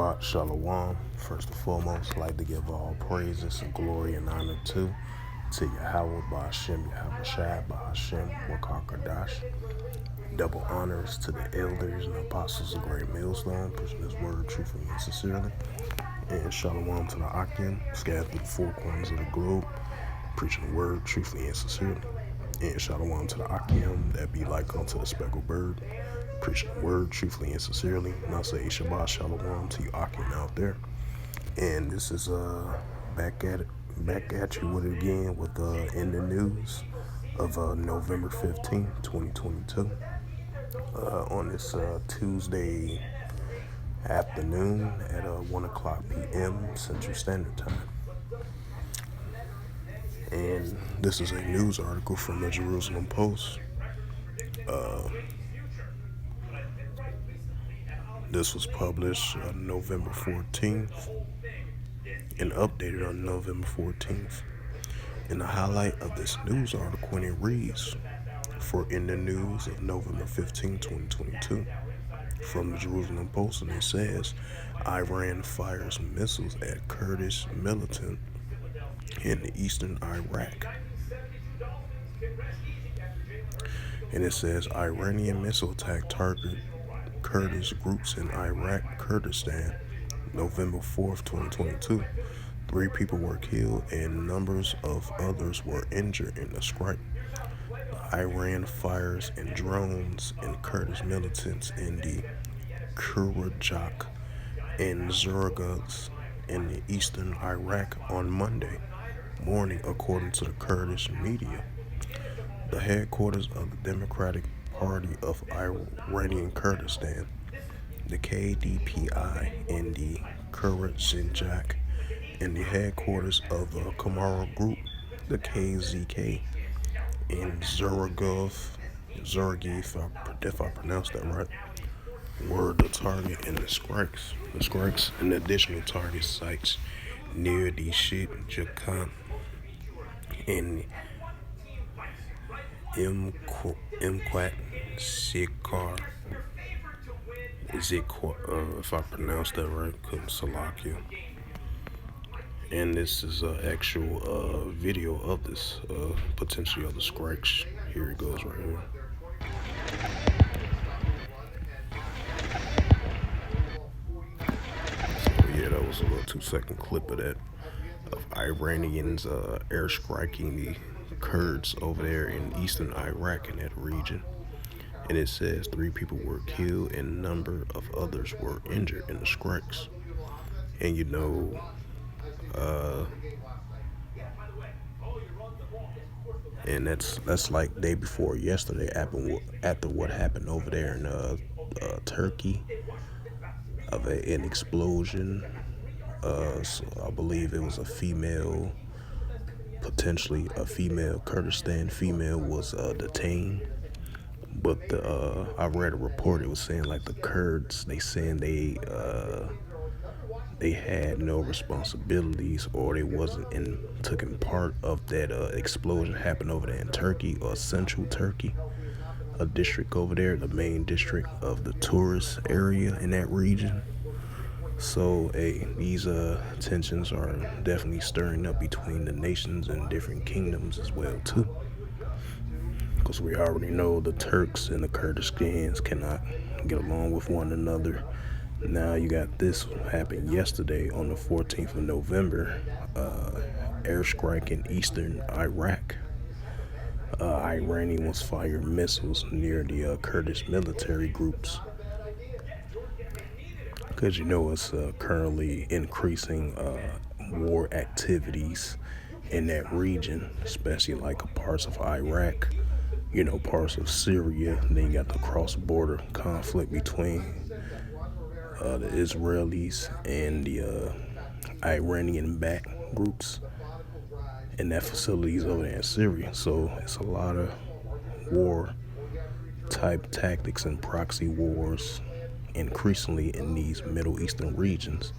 Shabbat Shalom. First and foremost, I'd like to give all praises and glory and honor to Yahweh, Ba'ashem, Yahweh Shai, Ba'ashem, Wakar Kurdish. Double honors to the elders and apostles of Great Millstone, preaching His word truthfully and sincerely. And Shalom to the Akim, scattered through the four corners of the globe, preaching the word truthfully and sincerely. And Shalom to the Akim, that be like unto the speckled bird, preaching the word truthfully and sincerely. And I say Shabbat Shalom to you Akim out there. And this is back at you with it again with in the news of November 15th, 2022. On this Tuesday afternoon at 1 o'clock p.m. Central Standard Time. And this is a news article from the Jerusalem Post. This was published on November 14th and updated on November 14th. And the highlight of this news article, and it reads, for in the news of November 15, 2022, from the Jerusalem Post, and it says, Iran fires missiles at Kurdish militant in eastern Iraq. And it says, Iranian missile attack target Kurdish groups in Iraq, Kurdistan, November 4th, 2022. 3 people were killed and numbers of others were injured in the strike. Iran fires and drones and Kurdish militants in the Kurdish and Zurgas in the eastern Iraq on Monday morning, according to the Kurdish media. The headquarters of the Democratic Party of Iranian Kurdistan, the KDPI, in the Kurdish, and the headquarters of the Kamara Group, the KZK, in Zurgov, if I pronounced that right, were the target and the strikes and additional target sites near the Jakan and Imquat Sikar. Is it if I pronounced that right? Salakia. And this is an actual video of this potentially of the strikes. Here it goes right here. So yeah, that was a little 2-second clip of that, of Iranians air striking the Kurds over there in eastern Iraq in that region. And it says 3 people were killed and a number of others were injured in the strikes. And you know, and that's like day before yesterday after what happened over there in Turkey of an explosion. So I believe it was potentially a female Kurdistan female was detained. But I read a report. It was saying like the Kurds, they saying they had no responsibilities, or they wasn't taking part of that explosion happened over there in Turkey, or central Turkey, a district over there, the main district of the tourist area in that region. So these tensions are definitely stirring up between the nations and different kingdoms as well too. Because we already know the Turks and the Kurdistans cannot get along with one another. Now you got this happened yesterday on the 14th of November, airstrike in eastern Iraq. Iranians fired missiles near the Kurdish military groups. Because you know it's currently increasing war activities in that region, especially like parts of Iraq, you know, parts of Syria. And then you got the cross-border conflict between the Israelis and the Iranian-backed groups in that facilities over there in Syria. So it's a lot of war-type tactics and proxy wars increasingly in these Middle Eastern regions.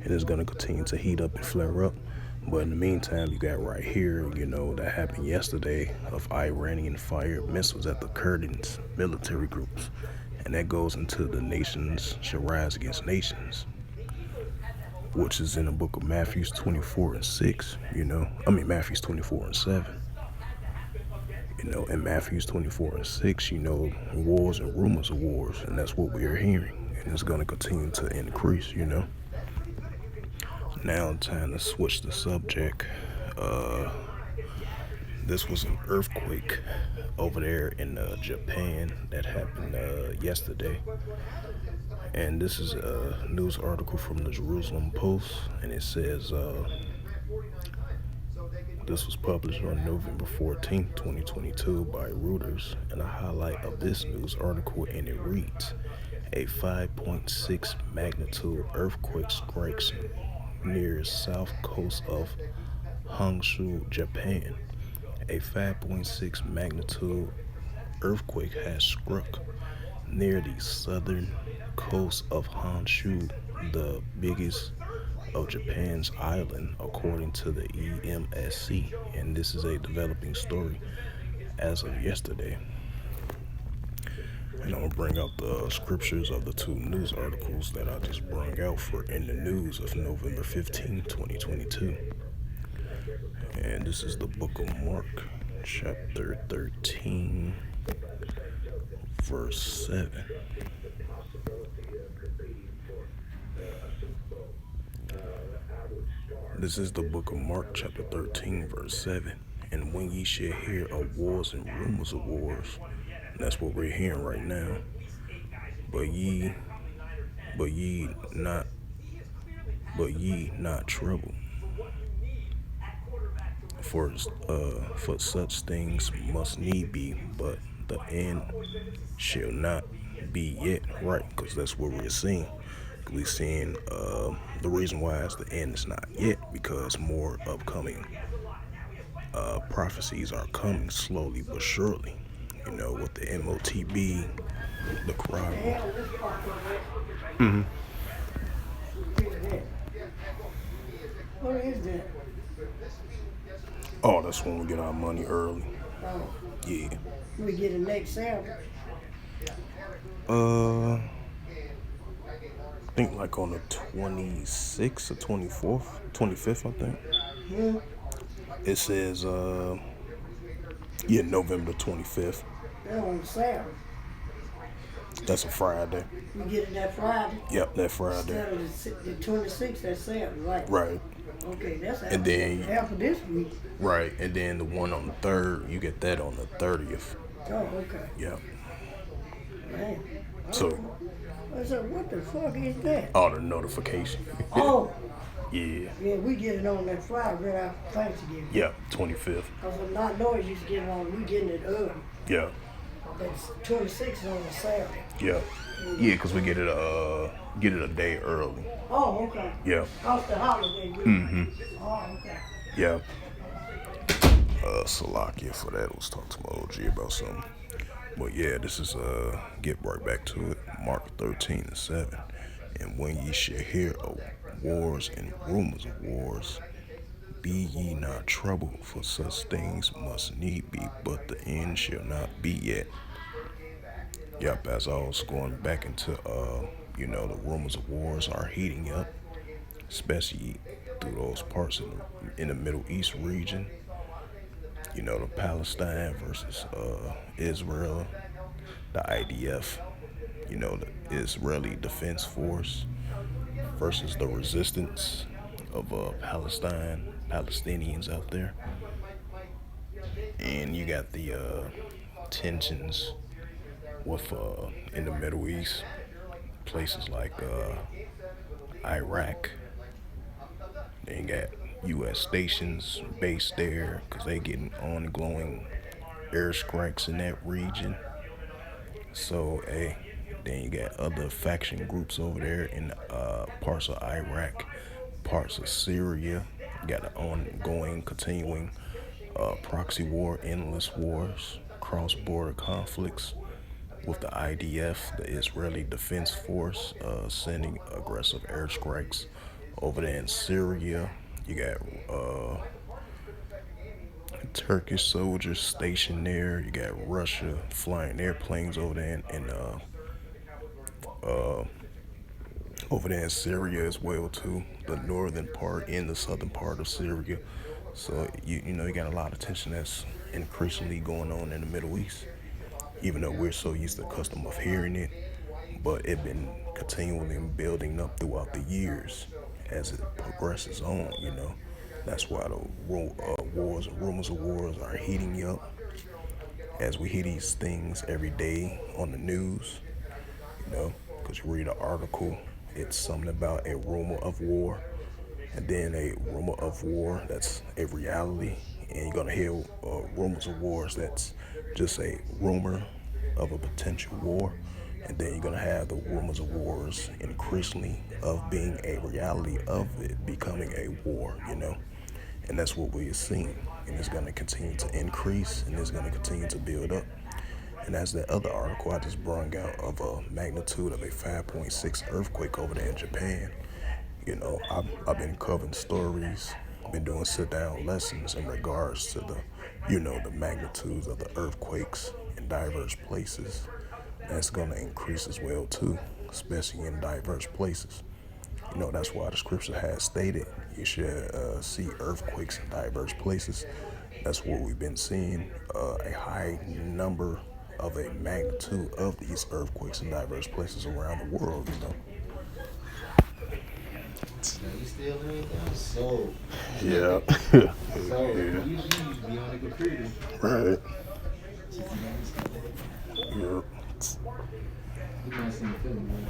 And it's going to continue to heat up and flare up. But in the meantime, you got right here, you know, that happened yesterday of Iranian-fired missiles at the Kurdish military groups. And that goes into the nations shall rise against nations. which is in the book of Matthew 24:6. Matthew 24:7. In Matthew 24:6, wars and rumors of wars, and that's what we are hearing, and it's going to continue to increase. Now, time to switch the subject. This was an earthquake over there in Japan that happened yesterday. And this is a news article from the Jerusalem Post, and it says this was published on November 14th, 2022 by Reuters, and a highlight of this news article, and it reads, a 5.6 magnitude earthquake strikes near south coast of Honshu, Japan. A 5.6 magnitude earthquake has struck near the southern coast of Honshu, the biggest of Japan's island, according to the EMSC, and this is a developing story as of yesterday. And I'm going to bring out the scriptures of the two news articles that I just brought out for in the news of November 15, 2022. And this is the book of Mark, chapter 13, verse 7. This is the book of Mark, chapter 13, verse 7. And when ye shall hear of wars and rumors of wars, that's what we're hearing right now. But ye not trouble. For such things must need be, but the end shall not be yet. Right, because that's what we're seeing. We're seeing the reason why is the end is not yet, because more upcoming prophecies are coming slowly but surely. With the MOTB, the crime. What is that? Oh, that's when we get our money early. Oh, Yeah. we get it next Saturday. I think like on the 26th or 24th, 25th, I think. It says, November 25th. That's on Saturday. That's a Friday. We get it that Friday. Yep, that Friday. Instead of the 26th, that's Saturday, right? Right. Okay, that's after, And then after this week. Right, and then the one on the 3rd, you get that on the 30th. Oh, okay. Yep. Man. So, I said, what the fuck is that? all the notification. Oh, Yeah. yeah, we get it on that Friday right after Thanksgiving. Yep, 25th. Because I'm not noise used to get it on, we getting it early. Yeah. That's 26th is on a Saturday. Yeah. Yeah, because we get it a day early. Oh, okay. Yeah. Off the holiday week. Oh, okay. Yeah. Salakia for that. I was talking to my OG about something. But yeah, this is get right back to it. Mark 13:7. And when ye shall hear of wars and rumors of wars, be ye not troubled, for such things must need be, but the end shall not be yet. Yep, as I was going back into the rumors of wars are heating up, especially through those parts in the Middle East region. The Palestine versus Israel, the IDF, the Israeli Defense Force versus the resistance of Palestinians out there. And you got the tensions with in the Middle East, places like Iraq. They got U.S. stations based there because they getting ongoing airstrikes in that region. So, then you got other faction groups over there in parts of Iraq, parts of Syria. You got an ongoing, continuing proxy war, endless wars, cross-border conflicts with the IDF, the Israeli Defense Force, sending aggressive airstrikes over there in Syria. You got Turkish soldiers stationed there. You got Russia flying airplanes over there in over there in Syria as well too, the northern part and the southern part of Syria. So you got a lot of tension that's increasingly going on in the Middle East, even though we're so used to the custom of hearing it, but it been continually building up throughout the years as it progresses on. That's why the wars and rumors of wars are heating up as we hear these things every day on the news, because you read an article, it's something about a rumor of war, and then a rumor of war that's a reality, and you're gonna hear rumors of wars that's just a rumor of a potential war, and then you're gonna have the rumors of wars increasingly of being a reality of it becoming a war. And that's what we're seeing, and it's gonna continue to increase, and it's gonna continue to build up. And as that other article I just brought out of a magnitude of a 5.6 earthquake over there in Japan, I've been covering stories, been doing sit down lessons in regards to the magnitudes of the earthquakes in diverse places. That's going to increase as well too, especially in diverse places. That's why the scripture has stated you should see earthquakes in diverse places. That's what we've been seeing, a high number of a magnitude of these earthquakes in diverse places around the world. You still in there? So, Yeah. so Yeah. you used to be on the computer. Right. Just stuff like that. Yeah. You might see the film, man.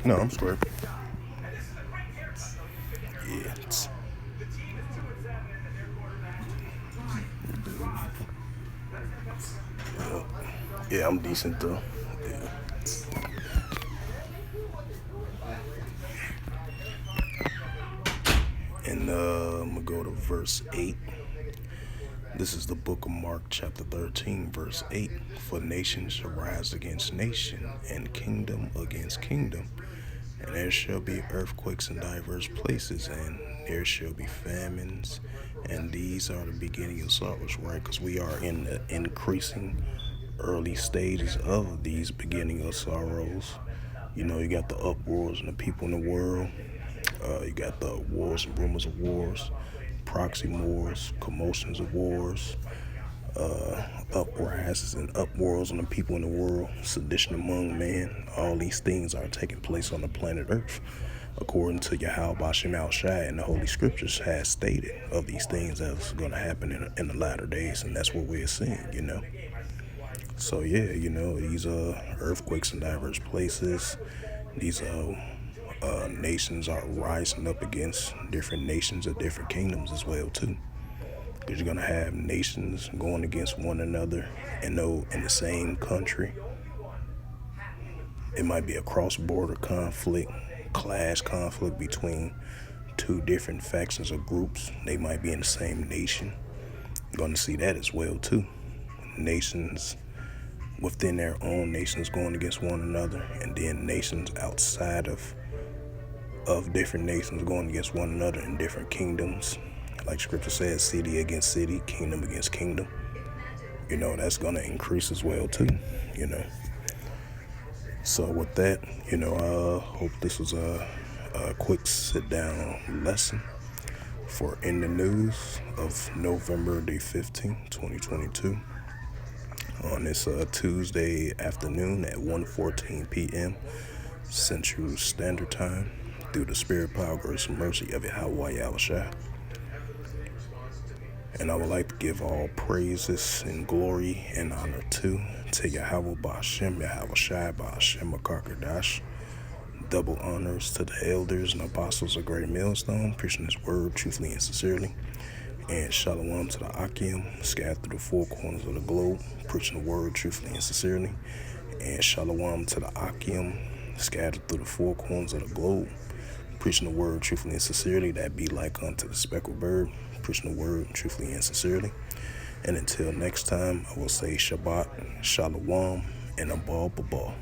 No, I'm straight. Yeah. Yeah, I'm decent though. Yeah. And I'm gonna go to verse 8. This is the book of Mark, chapter 13, verse 8. For nation shall rise against nation, and kingdom against kingdom. And there shall be earthquakes in diverse places, and there shall be famines. And these are the beginning of sorrows, right? Because we are in the increasing early stages of these beginning of sorrows. You got the uproars and the people in the world. You got the wars and rumors of wars, proxy wars, commotions of wars, uprises and uproars on the people in the world, sedition among men. All these things are taking place on the planet Earth, according to Yahweh Bashem Al Shai, and the Holy Scriptures has stated of these things that's going to happen in the latter days, and that's what we're seeing. So yeah, these earthquakes in diverse places. These nations are rising up against different nations of different kingdoms as well too. Because you're gonna have nations going against one another in the same country. It might be a cross-border conflict, clash conflict between two different factions or groups. They might be in the same nation. You're gonna see that as well too. Nations within their own nations going against one another, and then nations outside of different nations going against one another in different kingdoms. Like scripture says, city against city, kingdom against kingdom. That's going to increase as well too. So with that, I hope this was a quick sit down lesson for In the News of November the 15th, 2022. On this Tuesday afternoon at 1:14 p.m. Central Standard Time, through the spirit, power, grace, and mercy of Yahweh Yahushua. And I would like to give all praises and glory and honor to Yahweh Ba'ashem, Yahushua Ba'ashem Akarkadash. Double honors to the elders and apostles of Great Millstone, preaching his word truthfully and sincerely. And shalom to the Akim, scattered through the four corners of the globe, preaching the word truthfully and sincerely. And shalom to the Akim, scattered through the four corners of the globe, preaching the word truthfully and sincerely, that be like unto the speckled bird, preaching the word truthfully and sincerely. And until next time, I will say Shabbat, Shalom, and Abal Babal.